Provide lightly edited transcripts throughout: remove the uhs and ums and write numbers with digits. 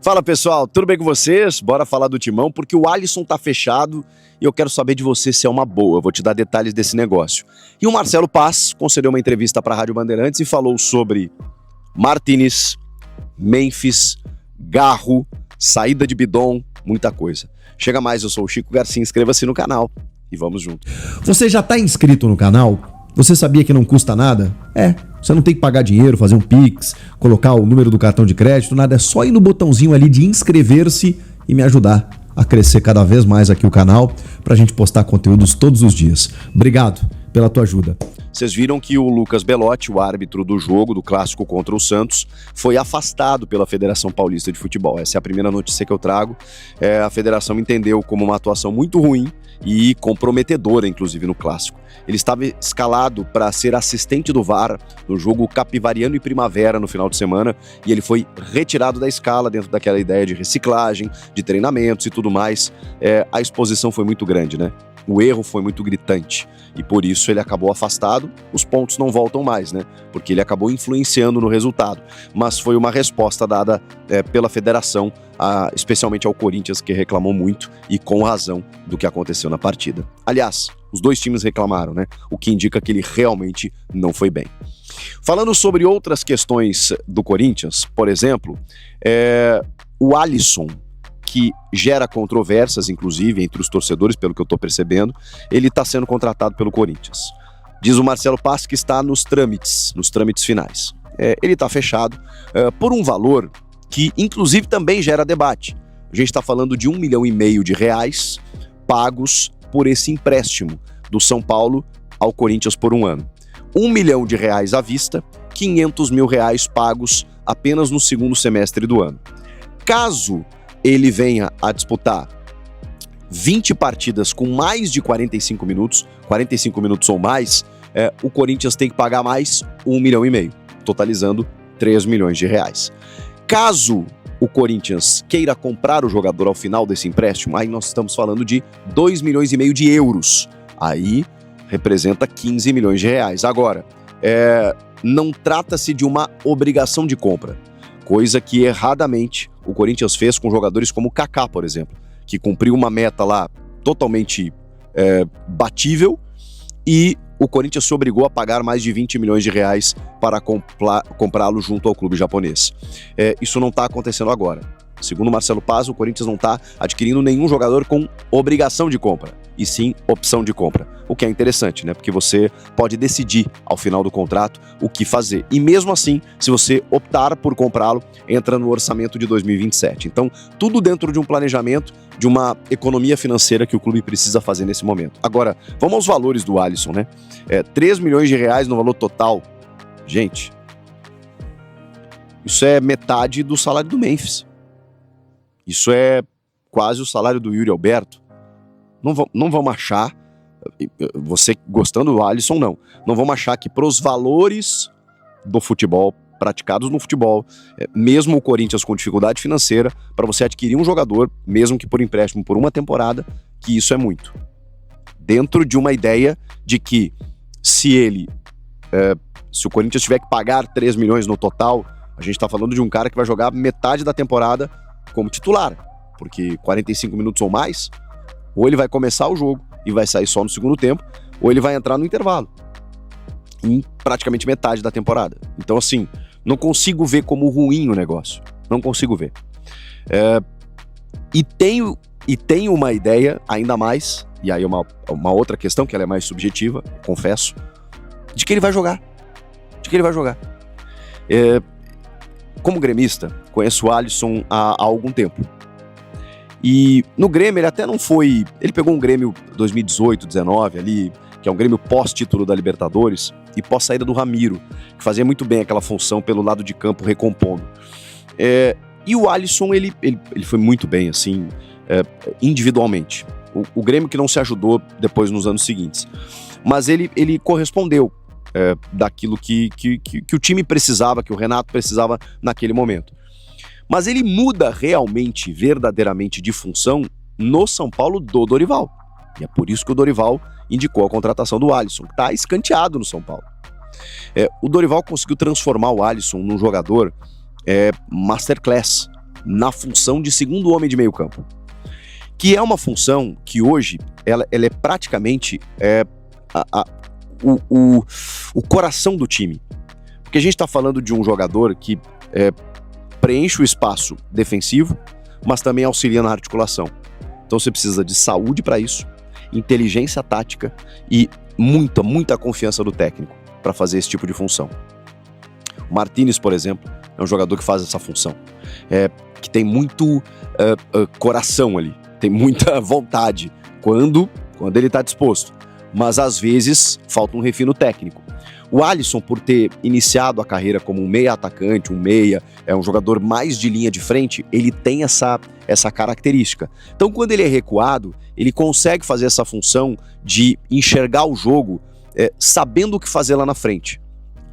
Fala pessoal, tudo bem com vocês? Bora falar do Timão, porque o Alisson tá fechado e eu quero saber de você se é uma boa. Eu vou te dar detalhes desse negócio. E o Marcelo Paz concedeu uma entrevista para a Rádio Bandeirantes e falou sobre Martínez, Memphis, Garro, saída de Bidon, muita coisa. Chega mais, eu sou o Chico Garcia, inscreva-se no canal e vamos junto. Você já está inscrito no canal? Você sabia que não custa nada? Você não tem que pagar dinheiro, fazer um Pix, colocar o número do cartão de crédito, nada. É só ir no botãozinho ali de inscrever-se e me ajudar a crescer cada vez mais aqui o canal pra gente postar conteúdos todos os dias. Obrigado pela tua ajuda. Vocês viram que o Lucas Belotti, o árbitro do jogo, do clássico contra o Santos, foi afastado pela Federação Paulista de Futebol. Essa é a primeira notícia que eu trago. A federação entendeu como uma atuação muito ruim e comprometedora, inclusive, no clássico. Ele estava escalado para ser assistente do VAR no jogo Capivariano e Primavera no final de semana e ele foi retirado da escala dentro daquela ideia de reciclagem, de treinamentos e tudo mais. A exposição foi muito grande, né? O erro foi muito gritante e por isso ele acabou afastado. Os pontos não voltam mais, né? Porque ele acabou influenciando no resultado. Mas foi uma resposta dada pela federação, especialmente ao Corinthians, que reclamou muito e com razão do que aconteceu na partida. Aliás, os dois times reclamaram, né? O que indica que ele realmente não foi bem. Falando sobre outras questões do Corinthians, por exemplo, o Alisson, que gera controvérsias, inclusive, entre os torcedores, pelo que eu estou percebendo, ele está sendo contratado pelo Corinthians. Diz o Marcelo Paz que está nos trâmites finais. Ele está fechado por um valor que, inclusive, também gera debate. A gente está falando de R$1,5 milhão pagos por esse empréstimo do São Paulo ao Corinthians por um ano. R$1 milhão à vista, R$500 mil pagos apenas no segundo semestre do ano. Caso ele venha a disputar 20 partidas com mais de 45 minutos ou mais, o Corinthians tem que pagar mais R$1,5 milhão, totalizando R$3 milhões. Caso o Corinthians queira comprar o jogador ao final desse empréstimo, aí nós estamos falando de R$2,5 milhões. Aí representa R$15 milhões. Agora, não trata-se de uma obrigação de compra, coisa que erradamente o Corinthians fez com jogadores como o Kaká, por exemplo, que cumpriu uma meta lá totalmente batível e o Corinthians se obrigou a pagar mais de R$20 milhões para comprá-lo junto ao clube japonês. Isso não está acontecendo agora. Segundo Marcelo Paz, o Corinthians não está adquirindo nenhum jogador com obrigação de compra, e sim opção de compra. O que é interessante, né? Porque você pode decidir ao final do contrato o que fazer. E mesmo assim, se você optar por comprá-lo, entra no orçamento de 2027. Então, tudo dentro de um planejamento, de uma economia financeira que o clube precisa fazer nesse momento. Agora, vamos aos valores do Alisson, né? R$3 milhões no valor total. Gente, isso é metade do salário do Memphis. Isso é quase o salário do Yuri Alberto. Não vamos achar, você gostando do Alisson, não vamos achar que pros valores do futebol, praticados no futebol, mesmo o Corinthians com dificuldade financeira, para você adquirir um jogador, mesmo que por empréstimo por uma temporada, que isso é muito. Dentro de uma ideia de que se o Corinthians tiver que pagar R$3 milhões no total, a gente está falando de um cara que vai jogar metade da temporada como titular, porque 45 minutos ou mais, ou ele vai começar o jogo e vai sair só no segundo tempo, ou ele vai entrar no intervalo, em praticamente metade da temporada. Então, assim, não consigo ver como ruim o negócio, não consigo ver. E tenho uma ideia ainda mais, e aí uma outra questão, que ela é mais subjetiva, confesso, de que ele vai jogar. Como gremista, conheço o Alisson há algum tempo. E no Grêmio ele até não foi... Ele pegou um Grêmio 2018, 19 ali, que é um Grêmio pós-título da Libertadores e pós-saída do Ramiro, que fazia muito bem aquela função pelo lado de campo recompondo. E o Alisson, ele foi muito bem, assim, individualmente. O Grêmio que não se ajudou depois nos anos seguintes. Mas ele correspondeu daquilo que o time precisava, que o Renato precisava naquele momento. Mas ele muda realmente, verdadeiramente de função no São Paulo do Dorival. E é por isso que o Dorival indicou a contratação do Alisson, que está escanteado no São Paulo. O Dorival conseguiu transformar o Alisson num jogador masterclass, na função de segundo homem de meio campo, que é uma função que hoje ela é praticamente o coração do time. Porque a gente está falando de um jogador que preenche o espaço defensivo, mas também auxilia na articulação. Então você precisa de saúde para isso, inteligência tática e muita confiança do técnico para fazer esse tipo de função. O Martínez, por exemplo, é um jogador que faz essa função, que tem muito coração ali, tem muita vontade quando ele está disposto, mas às vezes falta um refino técnico. O Alisson, por ter iniciado a carreira como um meia atacante, um meia, um jogador mais de linha de frente, ele tem essa característica. Então, quando ele é recuado, ele consegue fazer essa função de enxergar o jogo sabendo o que fazer lá na frente,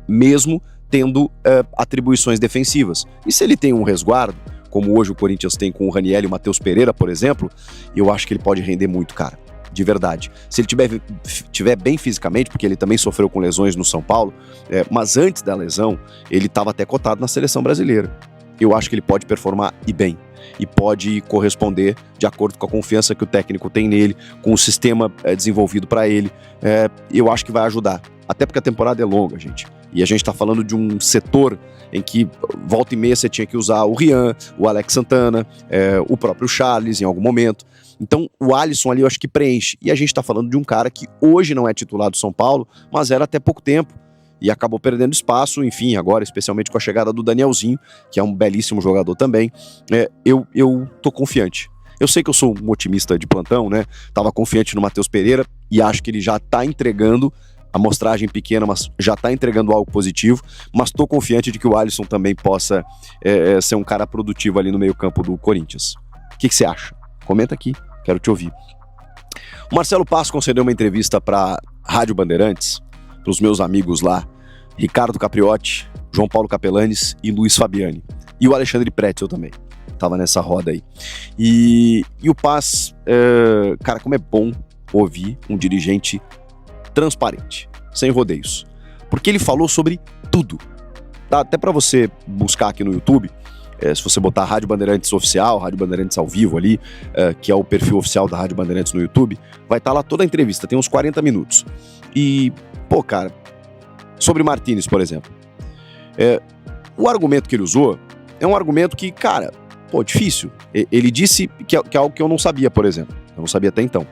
mesmo tendo atribuições defensivas. E se ele tem um resguardo, como hoje o Corinthians tem com o Raniel e o Matheus Pereira, por exemplo, eu acho que ele pode render muito, cara. De verdade. Se ele tiver bem fisicamente, porque ele também sofreu com lesões no São Paulo, mas antes da lesão, ele estava até cotado na seleção brasileira. Eu acho que ele pode performar e bem, e pode corresponder de acordo com a confiança que o técnico tem nele, com o sistema desenvolvido para ele. Eu acho que vai ajudar, até porque a temporada é longa, gente. E a gente está falando de um setor em que volta e meia você tinha que usar o Rian, o Alex Santana, o próprio Charles em algum momento. Então o Alisson ali eu acho que preenche. E a gente está falando de um cara que hoje não é titular do São Paulo, mas era até pouco tempo. E acabou perdendo espaço, enfim, agora especialmente com a chegada do Danielzinho, que é um belíssimo jogador também. Eu tô confiante. Eu sei que eu sou um otimista de plantão, né? Tava confiante no Matheus Pereira e acho que ele já tá entregando amostragem pequena, mas já tá entregando algo positivo, mas tô confiante de que o Alisson também possa ser um cara produtivo ali no meio campo do Corinthians. O que você acha? Comenta aqui, quero te ouvir. O Marcelo Passo concedeu uma entrevista para Rádio Bandeirantes, para os meus amigos lá, Ricardo Capriotti, João Paulo Capelanes e Luiz Fabiani. E o Alexandre Pretzel também, tava nessa roda aí. E o Paz, cara, como é bom ouvir um dirigente transparente, sem rodeios. Porque ele falou sobre tudo. Tá? Até para você buscar aqui no YouTube, se você botar Rádio Bandeirantes Oficial, Rádio Bandeirantes ao vivo ali, que é o perfil oficial da Rádio Bandeirantes no YouTube, vai estar lá toda a entrevista, tem uns 40 minutos. E, pô, cara, sobre Martínez, por exemplo, o argumento que ele usou é um argumento que, cara, pô, difícil. Ele disse que é algo que eu não sabia, por exemplo. Eu não sabia até então.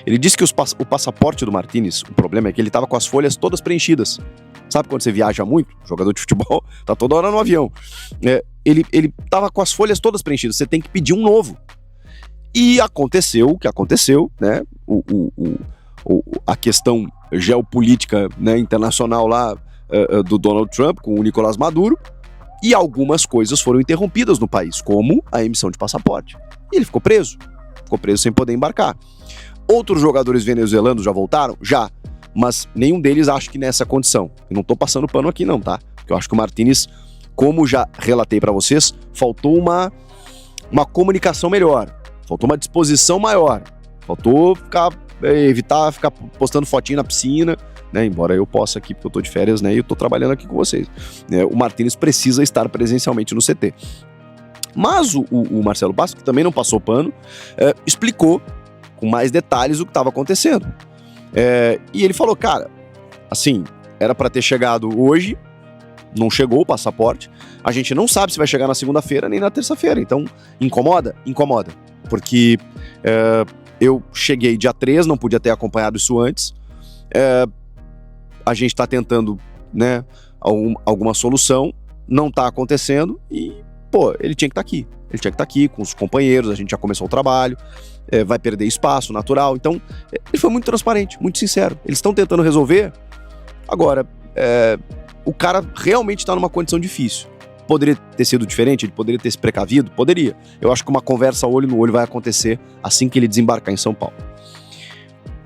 Ele disse que o passaporte do Martínez, o problema é que ele estava com as folhas todas preenchidas. Sabe quando você viaja muito? Jogador de futebol tá toda hora no avião. Ele estava com as folhas todas preenchidas. Você tem que pedir um novo. E aconteceu o que aconteceu, né? A questão geopolítica, né, internacional lá do Donald Trump com o Nicolás Maduro. E algumas coisas foram interrompidas no país, como a emissão de passaporte. E ele ficou preso. Ficou preso sem poder embarcar. Outros jogadores venezuelanos já voltaram? Já. Mas nenhum deles acha que nessa condição. Eu não tô passando pano aqui não, tá? Porque eu acho que o Martínez, como já relatei pra vocês, faltou uma comunicação melhor. Faltou uma disposição maior. Faltou evitar ficar postando fotinho na piscina, né? Embora eu possa aqui, porque eu tô de férias, né? E eu tô trabalhando aqui com vocês. O Martínez precisa estar presencialmente no CT. Mas o Marcelo Bastos, que também não passou pano, explicou com mais detalhes o que estava acontecendo. E ele falou, cara, assim, era para ter chegado hoje, não chegou o passaporte, a gente não sabe se vai chegar na segunda-feira nem na terça-feira, então incomoda? Incomoda, porque eu cheguei dia 3, não podia ter acompanhado isso antes, a gente está tentando, né, alguma solução, não está acontecendo e, pô, ele tinha que estar aqui. Ele tinha que estar aqui com os companheiros, a gente já começou o trabalho, vai perder espaço natural. Então, ele foi muito transparente, muito sincero. Eles estão tentando resolver. Agora, o cara realmente está numa condição difícil. Poderia ter sido diferente? Ele poderia ter se precavido? Poderia. Eu acho que uma conversa olho no olho vai acontecer assim que ele desembarcar em São Paulo.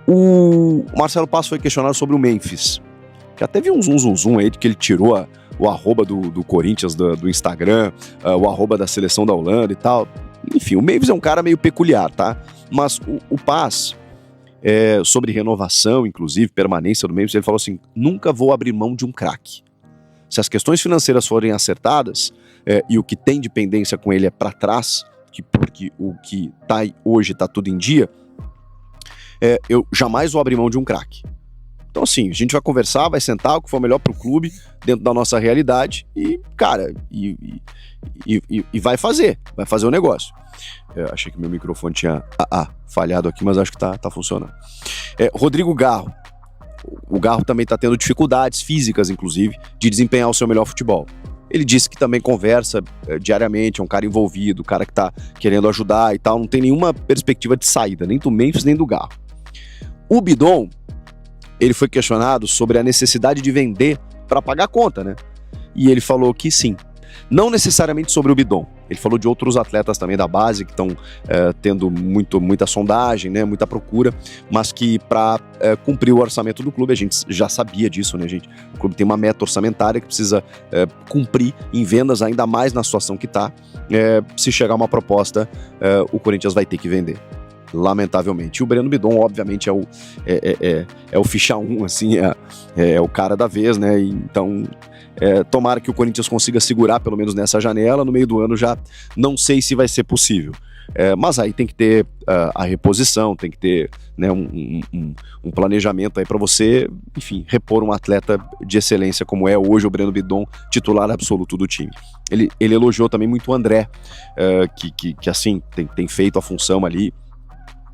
O Marcelo Passo foi questionado sobre o Memphis, que até vi um zoom aí de que ele tirou o arroba do Corinthians do Instagram, o arroba da seleção da Holanda e tal. Enfim, o Memphis é um cara meio peculiar, tá? Mas o Paz, sobre renovação, inclusive, permanência do Memphis, ele falou assim, nunca vou abrir mão de um craque. Se as questões financeiras forem acertadas, e o que tem de pendência com ele é para trás, porque o que tá hoje tá tudo em dia, eu jamais vou abrir mão de um craque. Então assim, a gente vai conversar, vai sentar, o que for melhor pro clube, dentro da nossa realidade, e cara, vai fazer o negócio. Achei que meu microfone tinha falhado aqui, mas acho que tá funcionando. Rodrigo Garro. O Garro também está tendo dificuldades físicas, inclusive, de desempenhar o seu melhor futebol. Ele disse que também conversa diariamente, é um cara envolvido, um cara que está querendo ajudar e tal, não tem nenhuma perspectiva de saída, nem do Memphis, nem do Garro. O Bidon, ele foi questionado sobre a necessidade de vender para pagar a conta, né? E ele falou que sim. Não necessariamente sobre o Bidon, ele falou de outros atletas também da base que estão tendo muita sondagem, né, muita procura, mas que para cumprir o orçamento do clube, a gente já sabia disso, né, gente? O clube tem uma meta orçamentária que precisa cumprir em vendas, ainda mais na situação que está. Se chegar uma proposta, o Corinthians vai ter que vender, lamentavelmente. E o Breno Bidon, obviamente, é o ficha 1, assim, é o cara da vez, né? Então, tomara que o Corinthians consiga segurar pelo menos nessa janela. No meio do ano já não sei se vai ser possível. Mas aí tem que ter a reposição, tem que ter, né, um planejamento aí para você, enfim, repor um atleta de excelência como é hoje o Breno Bidon, titular absoluto do time. Ele elogiou também muito o André, que assim, tem feito a função ali.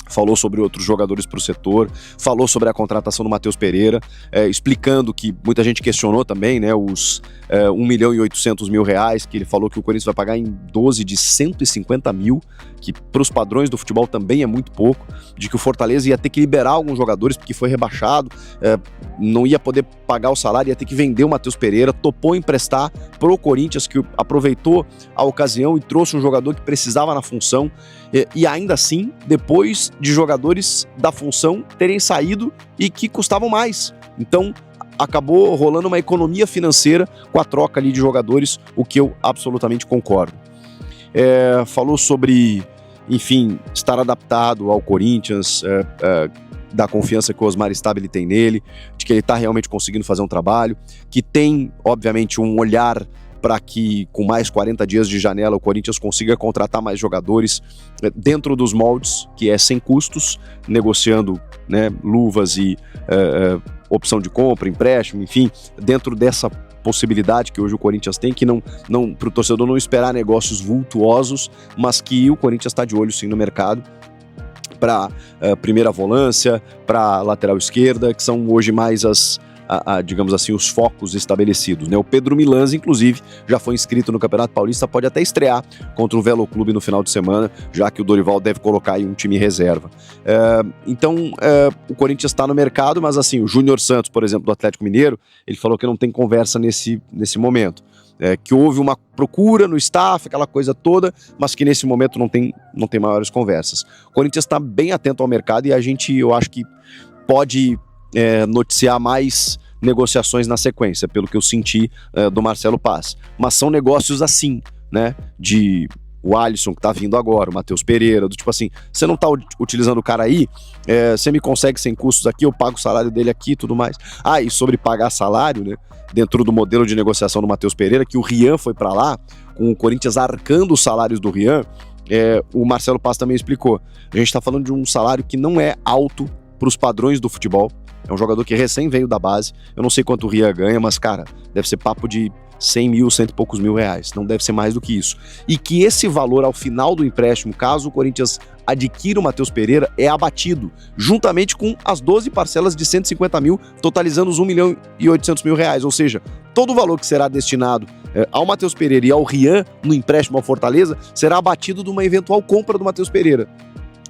Falou sobre outros jogadores para o setor, falou sobre a contratação do Matheus Pereira, explicando que muita gente questionou também, né, os 1.800.000 reais, que ele falou que o Corinthians vai pagar em 12 de 150 mil, que para os padrões do futebol também é muito pouco, de que o Fortaleza ia ter que liberar alguns jogadores porque foi rebaixado, não ia poder pagar o salário, ia ter que vender o Matheus Pereira, topou emprestar pro Corinthians, que aproveitou a ocasião e trouxe um jogador que precisava na função, e ainda assim, depois de jogadores da função terem saído e que custavam mais. Então, acabou rolando uma economia financeira com a troca ali de jogadores, o que eu absolutamente concordo. Falou sobre, enfim, estar adaptado ao Corinthians, da confiança que o Osmar Stabile tem nele, de que ele está realmente conseguindo fazer um trabalho, que tem, obviamente, um olhar para que com mais 40 dias de janela o Corinthians consiga contratar mais jogadores dentro dos moldes, que é sem custos, negociando, né, luvas e opção de compra, empréstimo, enfim, dentro dessa possibilidade que hoje o Corinthians tem, que não para o torcedor não esperar negócios vultuosos, mas que o Corinthians está de olho sim no mercado para primeira volância, para lateral esquerda, que são hoje mais digamos assim, os focos estabelecidos, né? O Pedro Milans, inclusive, já foi inscrito no Campeonato Paulista, pode até estrear contra o Velo Clube no final de semana, já que o Dorival deve colocar aí um time reserva. Então, o Corinthians está no mercado, mas assim, o Júnior Santos, por exemplo, do Atlético Mineiro, ele falou que não tem conversa nesse momento. Que houve uma procura no staff, aquela coisa toda, mas que nesse momento não tem maiores conversas. O Corinthians está bem atento ao mercado e eu acho que pode noticiar mais negociações na sequência, pelo que eu senti do Marcelo Paz. Mas são negócios assim, né, de o Alisson que tá vindo agora, o Matheus Pereira, do tipo assim, você não tá utilizando o cara aí, você me consegue sem custos aqui, eu pago o salário dele aqui e tudo mais. E sobre pagar salário, né, dentro do modelo de negociação do Matheus Pereira, que o Rian foi para lá, com o Corinthians arcando os salários do Rian, o Marcelo Paz também explicou. A gente tá falando de um salário que não é alto para os padrões do futebol. É um jogador que recém veio da base. Eu não sei quanto o Rian ganha, mas, cara, deve ser papo de 100 mil, cento e poucos mil reais. Não deve ser mais do que isso. E que esse valor, ao final do empréstimo, caso o Corinthians adquira o Matheus Pereira, é abatido, juntamente com as 12 parcelas de 150 mil, totalizando os 1.800.000 reais. Ou seja, todo o valor que será destinado ao Matheus Pereira e ao Rian no empréstimo ao Fortaleza será abatido de uma eventual compra do Matheus Pereira.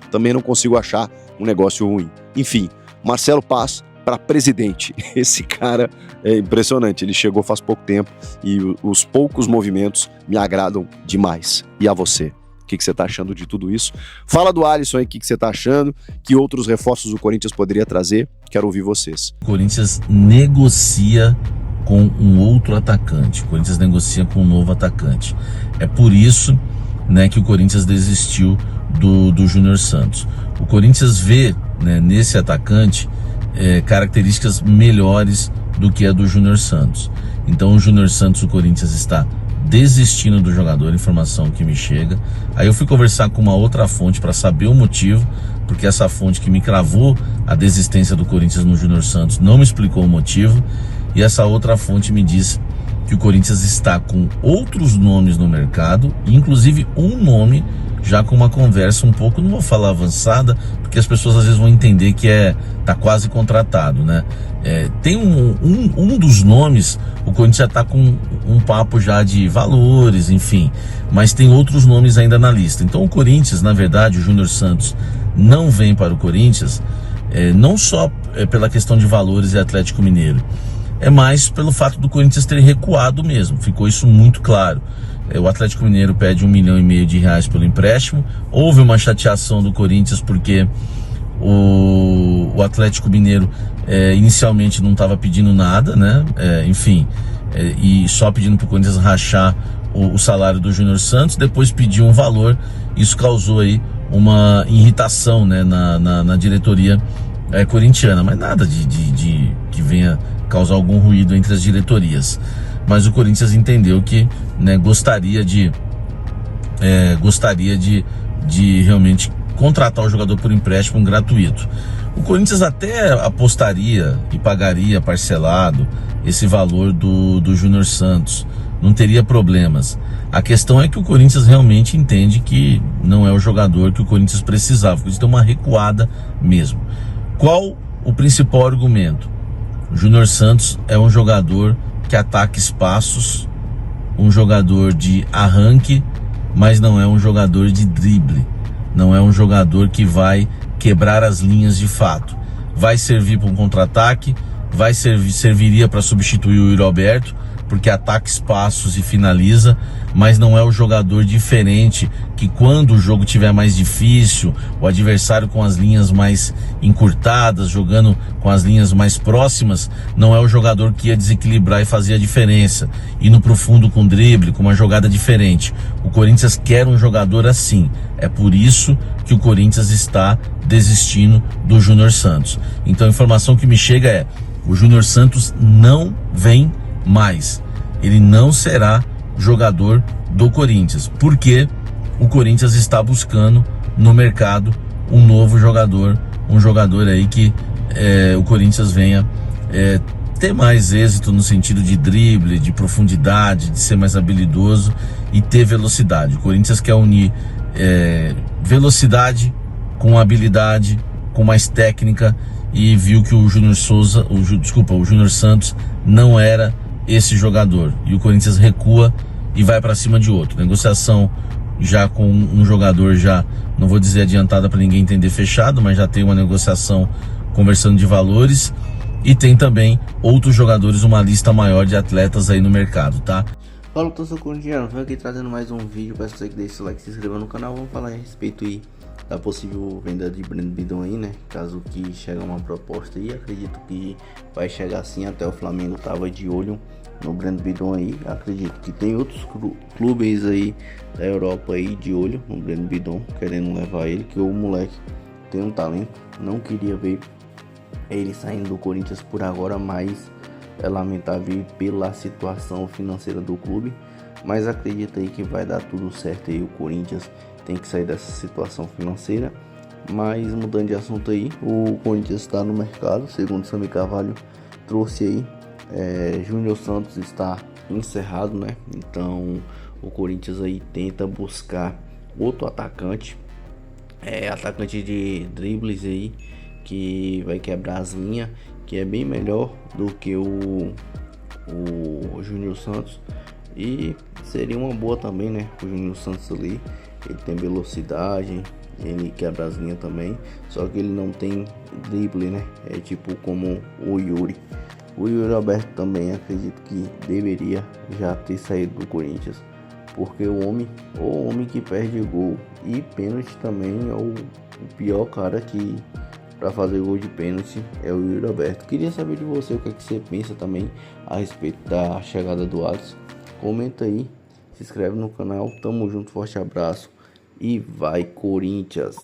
Também não consigo achar um negócio ruim. Enfim, Marcelo Paz para presidente. Esse cara é impressionante, ele chegou faz pouco tempo e os poucos movimentos me agradam demais. E a você? O que você está achando de tudo isso? Fala do Alisson aí, o que você está achando? Que outros reforços o Corinthians poderia trazer? Quero ouvir vocês. O Corinthians negocia com um outro atacante. O Corinthians negocia com um novo atacante. É por isso, né, que o Corinthians desistiu do Júnior Santos. O Corinthians vê, né, nesse atacante características melhores do que a do Júnior Santos. Então o Júnior Santos, o Corinthians está desistindo do jogador, informação que me chega. Aí eu fui conversar com uma outra fonte para saber o motivo, porque essa fonte que me cravou a desistência do Corinthians no Júnior Santos não me explicou o motivo, e essa outra fonte me disse que o Corinthians está com outros nomes no mercado, inclusive um nome já com uma conversa um pouco, não vou falar avançada, porque as pessoas às vezes vão entender que tá quase contratado, né? Tem um dos nomes, o Corinthians já tá com um papo já de valores, enfim, mas tem outros nomes ainda na lista. Então o Corinthians, na verdade, o Júnior Santos não vem para o Corinthians, não só pela questão de valores e Atlético Mineiro, é mais pelo fato do Corinthians ter recuado mesmo, ficou isso muito claro. O Atlético Mineiro pede R$1,5 milhão pelo empréstimo. Houve uma chateação do Corinthians porque o Atlético Mineiro inicialmente não estava pedindo nada, né? E só pedindo para o Corinthians rachar o salário do Júnior Santos. Depois pediu um valor. Isso causou aí uma irritação, né, na diretoria corintiana, mas nada de que venha causar algum ruído entre as diretorias. Mas o Corinthians entendeu que, né, gostaria de realmente contratar o jogador por empréstimo gratuito. O Corinthians até apostaria e pagaria parcelado esse valor do Júnior Santos, não teria problemas. A questão é que o Corinthians realmente entende que não é o jogador que o Corinthians precisava. O Corinthians tem uma recuada mesmo. Qual o principal argumento? O Júnior Santos é um jogador que ataca espaços, um jogador de arranque, mas não é um jogador de drible, não é um jogador que vai quebrar as linhas de fato. Vai servir para um contra-ataque, serviria para substituir o Yuri Alberto, porque ataca espaços e finaliza, mas não é o jogador diferente que, quando o jogo estiver mais difícil, o adversário com as linhas mais encurtadas, jogando com as linhas mais próximas, não é o jogador que ia desequilibrar e fazer a diferença, indo pro fundo com drible, com uma jogada diferente. O Corinthians quer um jogador assim. É por isso que o Corinthians está desistindo do Júnior Santos. Então a informação que me chega é: o Júnior Santos não vem mais. Ele não será jogador do Corinthians, porque o Corinthians está buscando no mercado um novo jogador, um jogador aí que o Corinthians venha ter mais êxito no sentido de drible, de profundidade, de ser mais habilidoso e ter velocidade. O Corinthians quer unir velocidade com habilidade, com mais técnica, e viu que o Júnior Santos não era esse jogador, e o Corinthians recua e vai para cima de outro. Negociação já com um jogador, já não vou dizer adiantada para ninguém entender, fechado, mas já tem uma negociação conversando de valores, e tem também outros jogadores, uma lista maior de atletas aí no mercado, tá? Fala, torcedor corintiano, venho aqui trazendo mais um vídeo. Peço você que deixe seu like, se inscreva no canal. Vamos falar a respeito aí da possível venda de Breno Bidon aí, né? Caso que chegue uma proposta aí, acredito que vai chegar sim. Até o Flamengo tava de olho no Breno Bidon aí. Acredito que tem outros clubes aí da Europa aí de olho no Breno Bidon, querendo levar ele, que o moleque tem um talento. Não queria ver ele saindo do Corinthians por agora, mas é lamentável pela situação financeira do clube, mas acredito aí que vai dar tudo certo aí. O Corinthians tem que sair dessa situação financeira. Mas mudando de assunto aí, o Corinthians está no mercado, segundo Sami Carvalho trouxe aí. Júnior Santos está encerrado, né? Então o Corinthians aí tenta buscar outro atacante, atacante de dribles aí, que vai quebrar as linhas, que é bem melhor do que o Júnior Santos, e seria uma boa também, né? O Júnior Santos ali, ele tem velocidade, ele quebra as linhas também, só que ele não tem drible, né? É tipo como o Yuri Alberto também. Acredito que deveria já ter saído do Corinthians, porque o homem que perde gol e pênalti também é o pior cara que para fazer gol de pênalti é o Yuri Alberto. Queria saber de você o que você pensa também a respeito da chegada do Alisson. Comenta aí, se inscreve no canal, tamo junto, forte abraço e vai Corinthians!